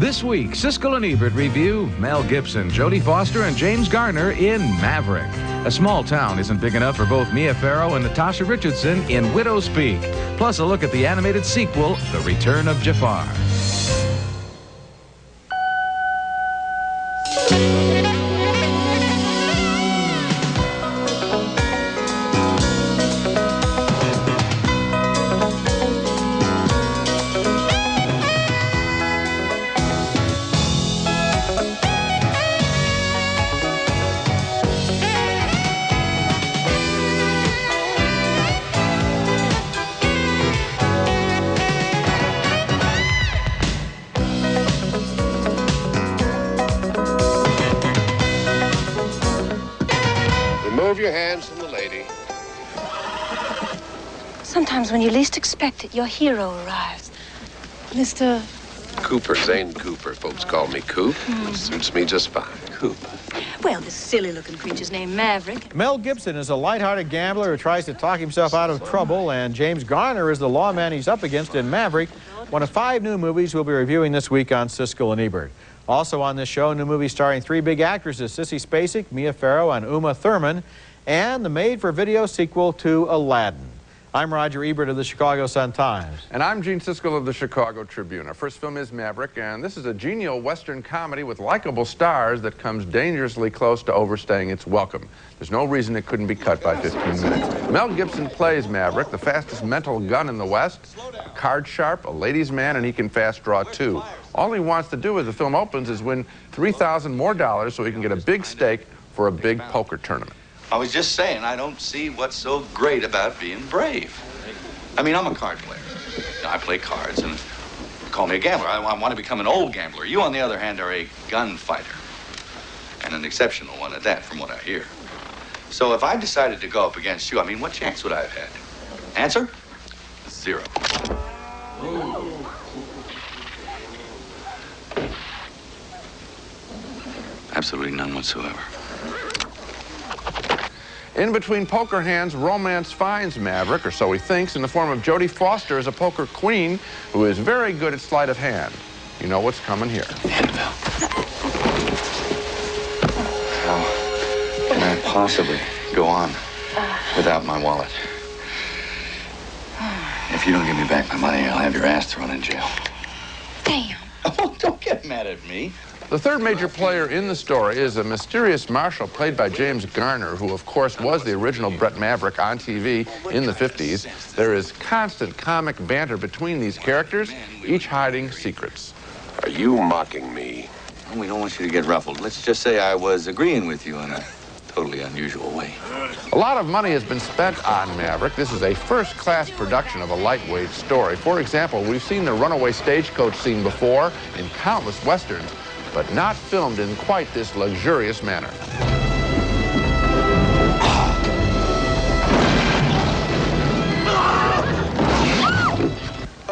This week, Siskel and Ebert review Mel Gibson, Jodie Foster, and James Garner in Maverick. A small town isn't big enough for both Mia Farrow and Natasha Richardson in Widow's Peak. Plus a look at the animated sequel, The Return of Jafar. Remove your hands from the lady. Sometimes when you least expect it, your hero arrives. Mr. Cooper, Zane Cooper. Folks call me Coop. It suits me just fine. Coop. Well, this silly-looking creature's named Maverick. Mel Gibson is a light-hearted gambler who tries to talk himself out of trouble, and James Garner is the lawman he's up against in Maverick, one of 5 new movies we'll be reviewing this week on Siskel and Ebert. Also on this show, a new movie starring 3 big actresses, Sissy Spacek, Mia Farrow, and Uma Thurman, and the made-for-video sequel to Aladdin. I'm Roger Ebert of the Chicago Sun-Times. And I'm Gene Siskel of the Chicago Tribune. Our first film is Maverick, and this is a genial Western comedy with likable stars that comes dangerously close to overstaying its welcome. There's no reason it couldn't be cut by 15 minutes. Mel Gibson plays Maverick, the fastest mental gun in the West, a card sharp, a ladies' man, and he can fast draw too. All he wants to do as the film opens is win $3,000 more so he can get a big stake for a big poker tournament. I was just saying, I don't see what's so great about being brave. I mean, I'm a card player. I play cards, and call me a gambler. I want to become an old gambler. You, on the other hand, are a gunfighter. And an exceptional one at that, from what I hear. So if I decided to go up against you, I mean, what chance would I have had? Answer? 0. Ooh. Absolutely none whatsoever. In between poker hands, romance finds Maverick, or so he thinks, in the form of Jodie Foster as a poker queen who is very good at sleight of hand. You know what's coming here. Annabelle. How can I possibly go on without my wallet? If you don't give me back my money, I'll have your ass thrown in jail. Damn. Oh, don't get mad at me. The third major player in the story is a mysterious marshal played by James Garner, who, of course, was the original Brett Maverick on TV in the 50s. There is constant comic banter between these characters, each hiding secrets. Are you mocking me? We don't want you to get ruffled. Let's just say I was agreeing with you in a totally unusual way. A lot of money has been spent on Maverick. This is a first-class production of a lightweight story. For example, we've seen the runaway stagecoach scene before in countless westerns, but not filmed in quite this luxurious manner.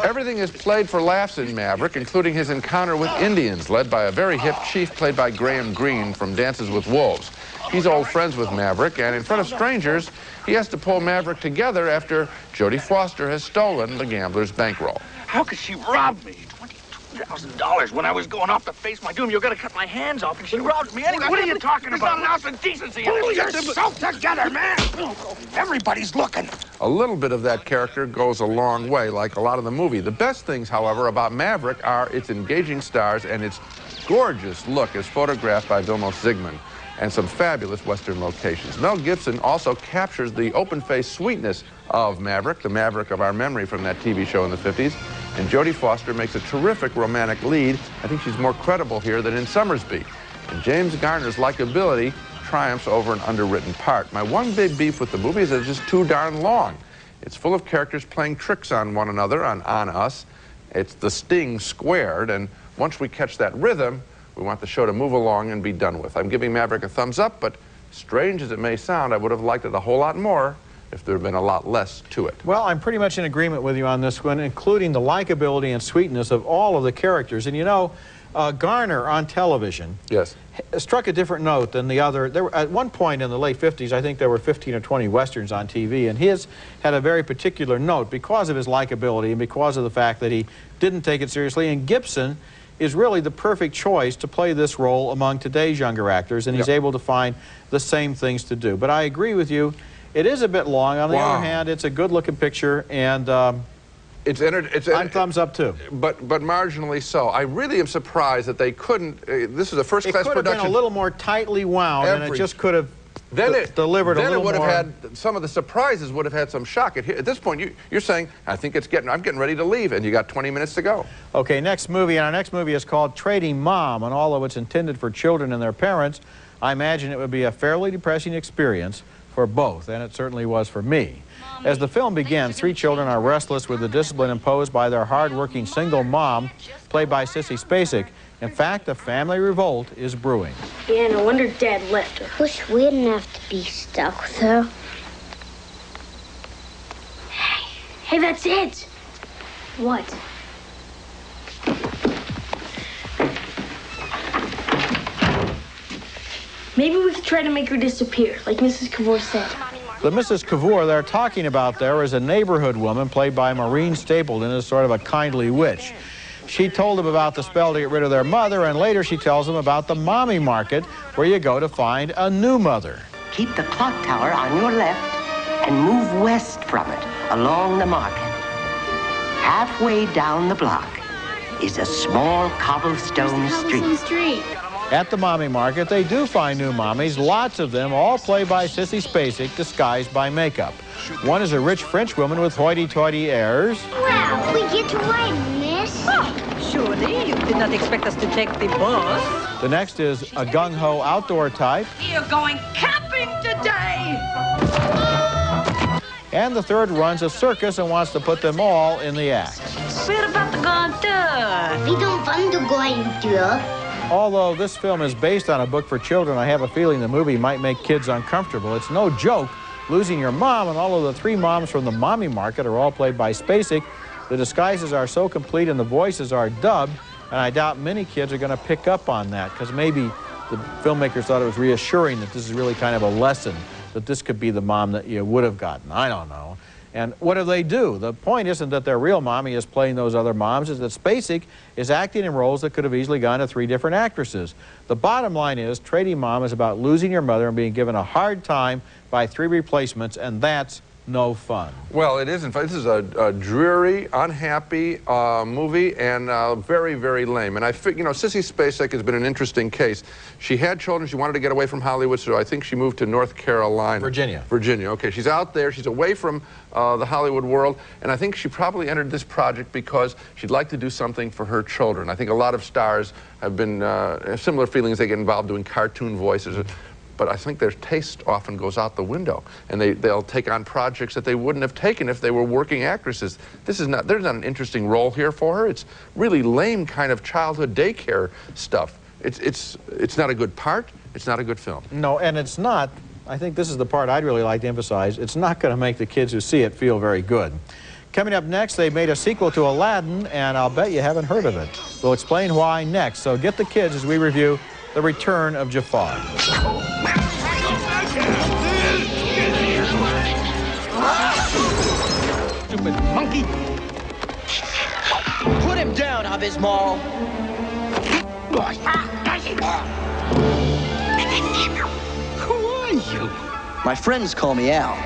Everything is played for laughs in Maverick, including his encounter with Indians, led by a very hip chief played by Graham Greene from Dances with Wolves. He's old friends with Maverick, and in front of strangers, he has to pull Maverick together after Jodie Foster has stolen the gambler's bankroll. How could she rob me? $22,000 when I was going off to face my doom. You're going to cut my hands off, and she robbed me anyway. What are you talking about? There's not an ounce of decency in it. Pull yourself together, man. Everybody's looking. A little bit of that character goes a long way, like a lot of the movie. The best things, however, about Maverick are its engaging stars and its gorgeous look as photographed by Vilmos Zsigmond, and some fabulous Western locations. Mel Gibson also captures the open-faced sweetness of Maverick, the Maverick of our memory from that TV show in the 50s. And Jodie Foster makes a terrific romantic lead. I think she's more credible here than in Summersby. And James Garner's likability triumphs over an underwritten part. My one big beef with the movie is that it's just too darn long. It's full of characters playing tricks on one another, on us. It's the sting squared, and once we catch that rhythm, we want the show to move along and be done with. I'm giving Maverick a thumbs up, but strange as it may sound, I would have liked it a whole lot more if there had been a lot less to it. Well, I'm pretty much in agreement with you on this one, including the likability and sweetness of all of the characters. And you know, Garner on television struck a different note than the other. There were, at one point in the late 50s, I think there were 15 or 20 westerns on TV, and his had a very particular note because of his likability and because of the fact that he didn't take it seriously. And Gibson is really the perfect choice to play this role among today's younger actors, and he's able to find the same things to do. But I agree with you. It is a bit long. On the other hand, it's a good-looking picture, and I'm thumbs up, too. But marginally so. I really am surprised that they couldn't. This is a first-class production. It could have been a little more tightly wound, and it just could have delivered a little more. Then it would have had, some of the surprises would have had some shock. At this point, you're saying, I'm getting ready to leave, and you got 20 minutes to go. Okay, next movie, and our next movie is called Trading Mom, and although it's intended for children and their parents, I imagine it would be a fairly depressing experience for both, and it certainly was for me. As the film begins, three children are restless with the discipline imposed by their hard-working single mom, played by Sissy Spacek. In fact, a family revolt is brewing. Yeah, no wonder Dad left her. Wish we didn't have to be stuck with her. Hey, that's it! What? Maybe we could try to make her disappear, like Mrs. Cavor said. The Mrs. Cavor they're talking about there is a neighborhood woman played by Maureen Stapleton as sort of a kindly witch. She told them about the spell to get rid of their mother, and later she tells them about the mommy market where you go to find a new mother. Keep the clock tower on your left and move west from it along the market. Halfway down the block is a small cobblestone street. At the mommy market, they do find new mommies, lots of them, all played by Sissy Spacek, disguised by makeup. One is a rich French woman with hoity-toity airs. Well, we get to ride, miss. Oh, surely you did not expect us to take the bus. The next is a gung-ho outdoor type. You're going camping today! And the third runs a circus and wants to put them all in the act. What about the grandeur? We don't want to go into. Although this film is based on a book for children, I have a feeling the movie might make kids uncomfortable. It's no joke losing your mom, and although the three moms from the mommy market are all played by Spacek, the disguises are so complete and the voices are dubbed, and I doubt many kids are going to pick up on that, because maybe the filmmakers thought it was reassuring that this is really kind of a lesson, that this could be the mom that you would have gotten. I don't know. And what do they do? The point isn't that their real mommy is playing those other moms, it's that Spacek is acting in roles that could have easily gone to three different actresses. The bottom line is, Trading Mom is about losing your mother and being given a hard time by three replacements, and that's no fun. Well, it is. In fact, this is a dreary, unhappy movie, and very, very lame. And you know, Sissy Spacek has been an interesting case. She had children. She wanted to get away from Hollywood, so I think she moved to North Carolina. Virginia. Virginia. Okay, she's out there. She's away from the Hollywood world, and I think she probably entered this project because she'd like to do something for her children. I think a lot of stars have been similar feelings. They get involved doing cartoon voices. But I think their taste often goes out the window, and they'll take on projects that they wouldn't have taken if they were working actresses. There's not an interesting role here for her. It's really lame kind of childhood daycare stuff. It's not a good part. It's not a good film. No, and it's not. I think this is the part I'd really like to emphasize. It's not going to make the kids who see it feel very good. Coming up next, they made a sequel to Aladdin, and I'll bet you haven't heard of it. We'll explain why next, so get the kids as we review The Return of Jafar. Stupid monkey! Put him down, Abismal! Who are you? My friends call me Al.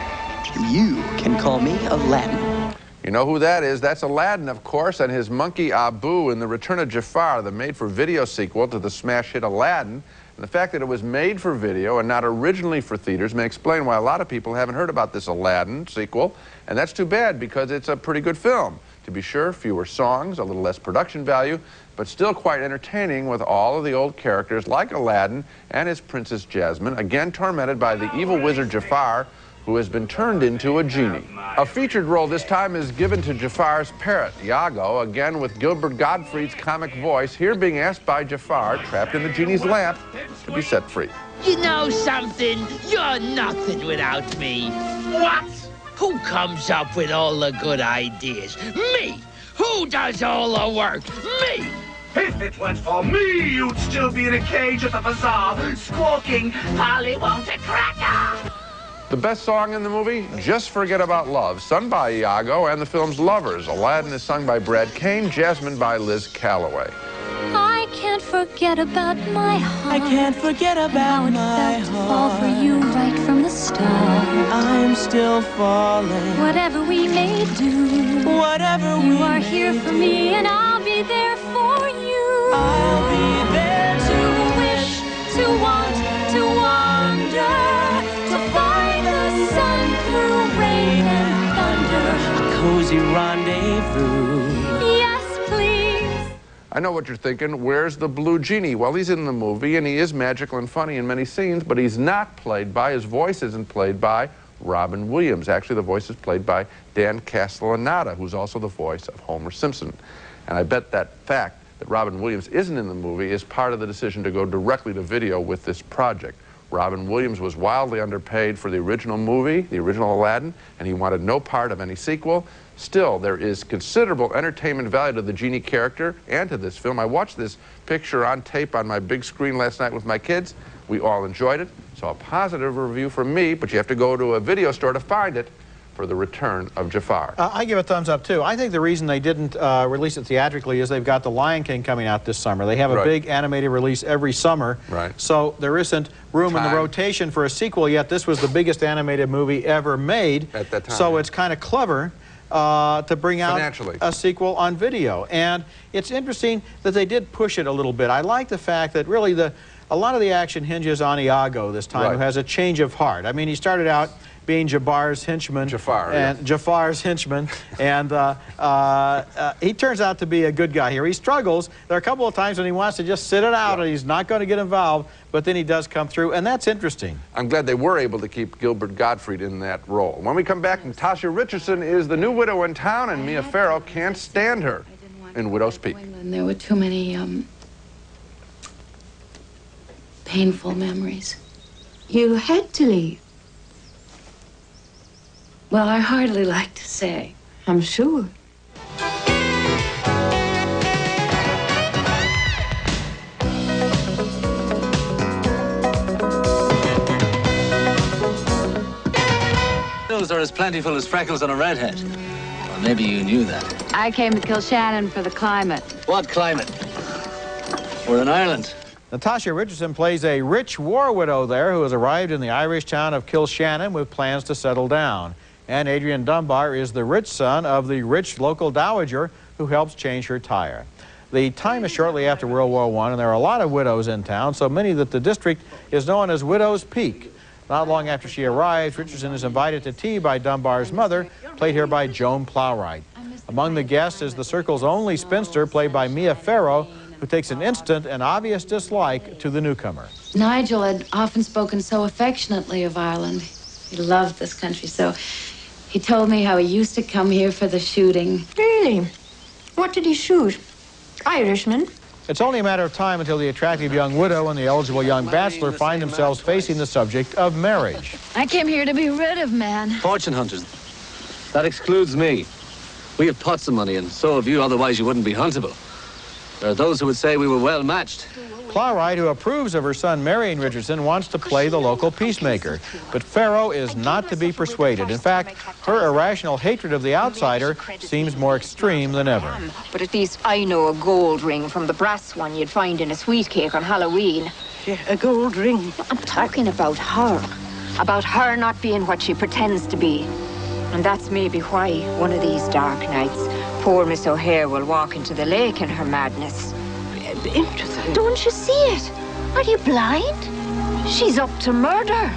You can call me Aladdin. You know who that is? That's Aladdin, of course, and his monkey Abu in The Return of Jafar, the made-for-video sequel to the smash hit Aladdin. And the fact that it was made for video and not originally for theaters may explain why a lot of people haven't heard about this Aladdin sequel. And that's too bad, because it's a pretty good film. To be sure, fewer songs, a little less production value, but still quite entertaining with all of the old characters like Aladdin and his Princess Jasmine, again tormented by the evil wizard Jafar, who has been turned into a genie. A featured role this time is given to Jafar's parrot, Iago, again with Gilbert Gottfried's comic voice, here being asked by Jafar, trapped in the genie's lamp, to be set free. You know something? You're nothing without me. What? Who comes up with all the good ideas? Me! Who does all the work? Me! If it weren't for me, you'd still be in a cage at the bazaar, squawking, Polly wants a cracker! The best song in the movie, Just Forget About Love, sung by Iago and the film's lovers. Aladdin is sung by Brad Kane, Jasmine by Liz Calloway. Hi, forget about my heart. I can't forget about my heart. How it felt to fall for you right from the start. I'm still falling. Whatever we may do, whatever you are here for me, and I'll be there for you. I'll be there to wish, to want, to wander, to find the sun through rain and thunder. A cozy rendezvous. Yes, please. I know what you're thinking. Where's the blue genie? Well, he's in the movie, and he is magical and funny in many scenes, but he's not played by, his voice isn't played by Robin Williams. Actually, the voice is played by Dan Castellaneta, who's also the voice of Homer Simpson. And I bet that fact that Robin Williams isn't in the movie is part of the decision to go directly to video with this project. Robin Williams was wildly underpaid for the original movie, the original Aladdin, and he wanted no part of any sequel. Still, there is considerable entertainment value to the genie character and to this film. I watched this picture on tape on my big screen last night with my kids. We all enjoyed it. So a positive review from me, but you have to go to a video store to find it, for The Return of Jafar. I give a thumbs up, too. I think the reason they didn't release it theatrically is they've got The Lion King coming out this summer. They have a big animated release every summer. Right. So there isn't room in the rotation for a sequel yet. This was the biggest animated movie ever made. At that time. So it's kind of clever to bring out a sequel on video. And it's interesting that they did push it a little bit. I like the fact that really a lot of the action hinges on Iago this time, who has a change of heart. I mean, he started out being Jafar's henchman, Jafar's henchman, and he turns out to be a good guy here. He struggles. There are a couple of times when he wants to just sit it out, and he's not going to get involved, but then he does come through, and that's interesting. I'm glad they were able to keep Gilbert Gottfried in that role. When we come back, Natasha Richardson is the new widow in town, and Mia Farrow can't stand her in Widow's Peak. There were too many painful memories. You had to leave. Well, I hardly like to say. I'm sure. Those are as plentiful as freckles on a redhead. Or maybe you knew that. I came to Kilshannon for the climate. What climate? We're in Ireland. Natasha Richardson plays a rich war widow there who has arrived in the Irish town of Kilshannon with plans to settle down. And Adrian Dunbar is the rich son of the rich local dowager who helps change her tire. The time is shortly after World War I, and there are a lot of widows in town, so many that the district is known as Widow's Peak. Not long after she arrives, Richardson is invited to tea by Dunbar's mother, played here by Joan Plowright. Among the guests is the circle's only spinster, played by Mia Farrow, who takes an instant and obvious dislike to the newcomer. Nigel had often spoken so affectionately of Ireland. He loved this country so. He told me how he used to come here for the shooting. Really? What did he shoot? Irishmen? It's only a matter of time until the attractive young widow and the eligible young bachelor find themselves facing the subject of marriage. I came here to be rid of man. Fortune hunters. That excludes me. We have pots of money, and so have you, otherwise you wouldn't be huntable. There are those who would say we were well matched. Plowright, who approves of her son marrying Richardson, wants to play the local peacemaker. But Farrow is not to be persuaded. In fact, her irrational hatred of the outsider seems more extreme than ever. But at least I know a gold ring from the brass one you'd find in a sweet cake on Halloween. Yeah, a gold ring. I'm talking about her not being what she pretends to be. And that's maybe why one of these dark nights, poor Miss O'Hare will walk into the lake in her madness. Don't you see it? Are you blind? She's up to murder.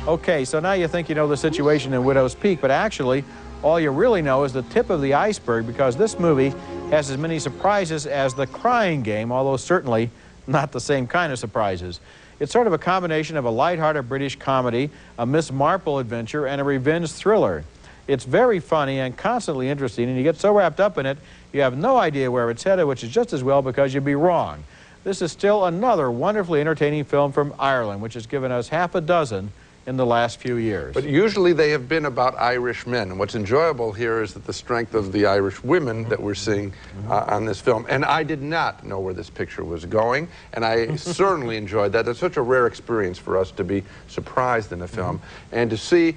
Okay, so now you think you know the situation in Widow's Peak, but actually, all you really know is the tip of the iceberg, because this movie has as many surprises as The Crying Game, although certainly not the same kind of surprises. It's sort of a combination of a lighthearted British comedy, a Miss Marple adventure, and a revenge thriller. It's very funny and constantly interesting, and you get so wrapped up in it, you have no idea where it's headed, which is just as well because you'd be wrong. This is still another wonderfully entertaining film from Ireland, which has given us half a dozen in the last few years. But usually they have been about Irish men. And what's enjoyable here is that the strength of the Irish women that we're seeing on this film. And I did not know where this picture was going, and I certainly enjoyed that. It's such a rare experience for us to be surprised in a film and to see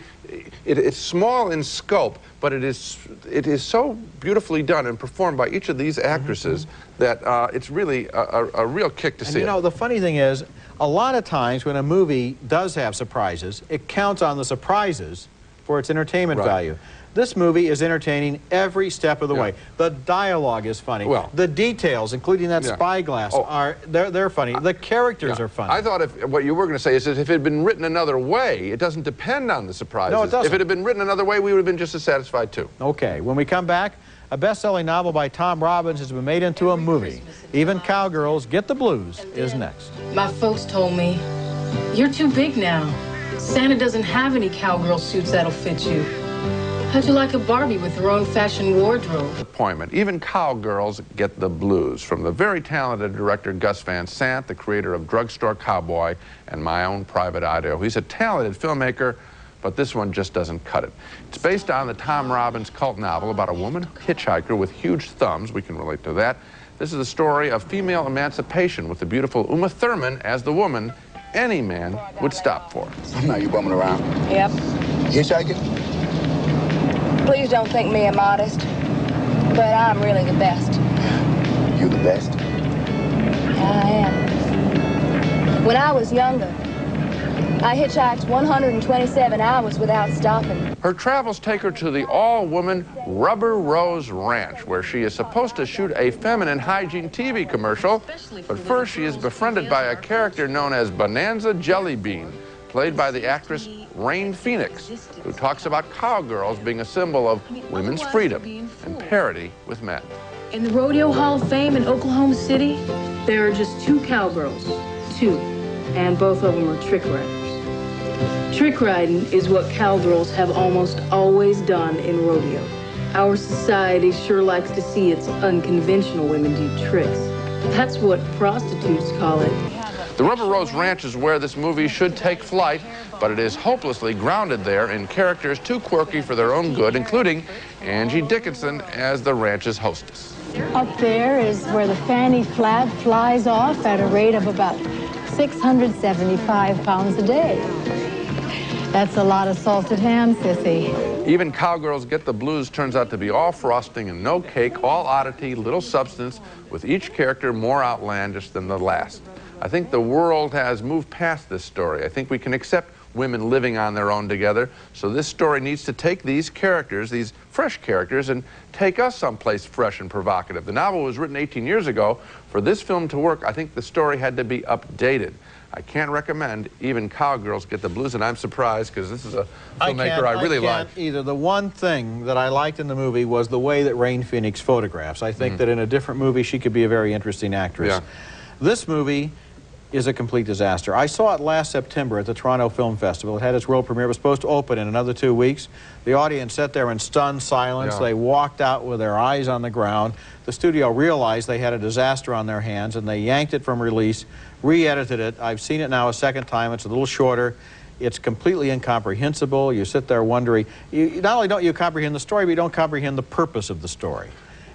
it's small in scope, but it is so beautifully done and performed by each of these actresses that it's really a real kick to see You know, the funny thing is, a lot of times when a movie does have surprises, it counts on the surprises for its entertainment value. This movie is entertaining every step of the way. The dialogue is funny. Well, the details, including that spyglass, they're funny. The characters are funny. I thought what you were going to say is that if it had been written another way, it doesn't depend on the surprises. No, it doesn't. If it had been written another way, we would have been just as satisfied too. Okay, when we come back, a best-selling novel by Tom Robbins has been made into a movie. Even Cowgirls, Get the Blues is next. My folks told me, you're too big now. Santa doesn't have any cowgirl suits that'll fit you. How'd you like a Barbie with her own fashion wardrobe? Appointment. Even Cowgirls Get the Blues, from the very talented director Gus Van Sant, the creator of Drugstore Cowboy and My Own Private Idaho. He's a talented filmmaker, but this one just doesn't cut it. It's based on the Tom Robbins cult novel about a woman hitchhiker with huge thumbs. We can relate to that. This is the story of female emancipation with the beautiful Uma Thurman as the woman any man would stop for. So now you bumming around? Yep. Hitchhiking? Please don't think me immodest, but I'm really the best. You the best? I am. When I was younger, I hitchhiked 127 hours without stopping. Her travels take her to the all-woman Rubber Rose Ranch, where she is supposed to shoot a feminine hygiene TV commercial. But first, she is befriended by a character known as Bonanza Jelly Bean, played by the actress Rain Phoenix, who talks about cowgirls being a symbol of women's freedom and parity with men. In the Rodeo Hall of Fame in Oklahoma City, there are just 2 cowgirls. 2. And both of them are trick riders. Trick riding is what cowgirls have almost always done in rodeo. Our society sure likes to see its unconventional women do tricks. That's what prostitutes call it. The Rubber Rose Ranch is where this movie should take flight, but it is hopelessly grounded there in characters too quirky for their own good, including Angie Dickinson as the ranch's hostess. Up there is where the fanny flap flies off at a rate of about 675 pounds a day. That's a lot of salted ham, sissy. Even Cowgirls Get the Blues turns out to be all frosting and no cake, all oddity, little substance, with each character more outlandish than the last. I think the world has moved past this story. I think we can accept women living on their own together. So this story needs to take these characters, these fresh characters, and take us someplace fresh and provocative. The novel was written 18 years ago. For this film to work, I think the story had to be updated. I can't recommend Even Cowgirls Get the Blues, and I'm surprised because this is a filmmaker I really like. Either. The one thing that I liked in the movie was the way that Rain Phoenix photographs. I think that in a different movie she could be a very interesting actress. Yeah. This movie is a complete disaster. I saw it last September at the Toronto Film Festival. It had its world premiere. It was supposed to open in another 2 weeks. The audience sat there in stunned silence. Yeah. They walked out with their eyes on the ground. The studio realized they had a disaster on their hands, and they yanked it from release, re-edited it. I've seen it now a second time. It's a little shorter. It's completely incomprehensible. You sit there wondering, not only don't you comprehend the story, but you don't comprehend the purpose of the story.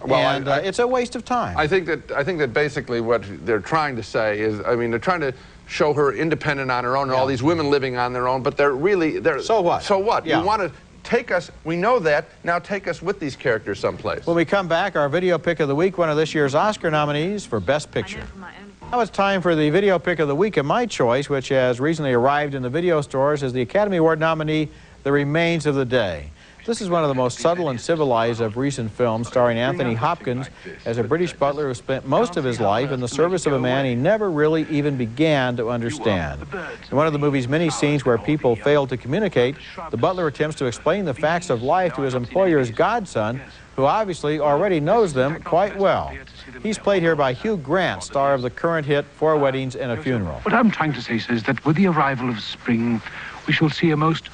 Well, and it's a waste of time. I think that basically what they're trying to say is, I mean, they're trying to show her independent on her own, and all these women living on their own, but they're so what? So what? Yeah. You want to take us, we know that, now take us with these characters someplace. When we come back, our video pick of the week, one of this year's Oscar nominees for Best Picture. Now it's time for the video pick of the week, and my choice, which has recently arrived in the video stores, is the Academy Award nominee, The Remains of the Day. This is one of the most subtle and civilized of recent films, starring Anthony Hopkins as a British butler who spent most of his life in the service of a man he never really even began to understand. In one of the movie's many scenes where people fail to communicate, the butler attempts to explain the facts of life to his employer's godson, who obviously already knows them quite well. He's played here by Hugh Grant, star of the current hit 4 Weddings and a Funeral. What I'm trying to say is that with the arrival of spring, we shall see a most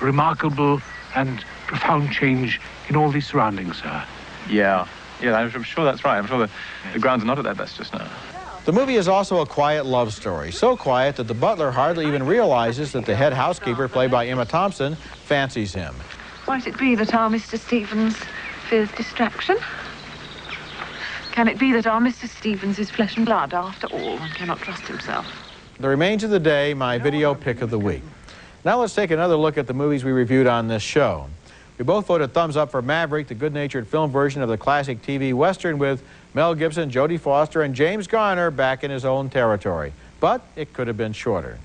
remarkable and profound change in all these surroundings, sir. Yeah, I'm sure that's right. I'm sure the grounds are not at their best just now. The movie is also a quiet love story, so quiet that the butler hardly even realizes that the head housekeeper, played by Emma Thompson, fancies him. Might it be that our Mr. Stevens fears distraction? Can it be that our Mr. Stevens is flesh and blood after all and cannot trust himself? The Remains of the Day, my video pick of the week. Now let's take another look at the movies we reviewed on this show. We both voted thumbs up for Maverick, the good-natured film version of the classic TV Western with Mel Gibson, Jodie Foster, and James Garner back in his own territory. But it could have been shorter.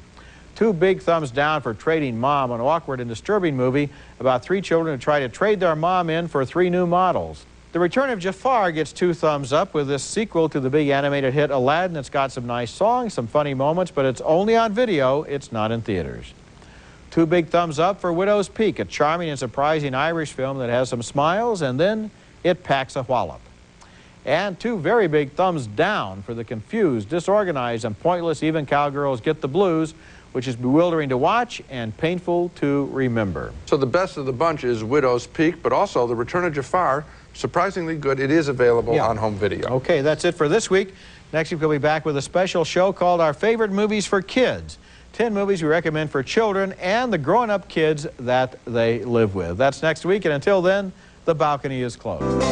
2 big thumbs down for Trading Mom, an awkward and disturbing movie about 3 children who try to trade their mom in for 3 new models. The Return of Jafar gets 2 thumbs up with this sequel to the big animated hit Aladdin. It's got some nice songs, some funny moments, but it's only on video. It's not in theaters. 2 big thumbs up for Widow's Peak, a charming and surprising Irish film that has some smiles, and then it packs a wallop. And 2 very big thumbs down for the confused, disorganized, and pointless Even Cowgirls Get the Blues, which is bewildering to watch and painful to remember. So the best of the bunch is Widow's Peak, but also The Return of Jafar, surprisingly good. It is available on home video. Okay, that's it for this week. Next week we'll be back with a special show called Our Favorite Movies for Kids. 10 movies we recommend for children and the grown-up kids that they live with. That's next week, and until then, the balcony is closed.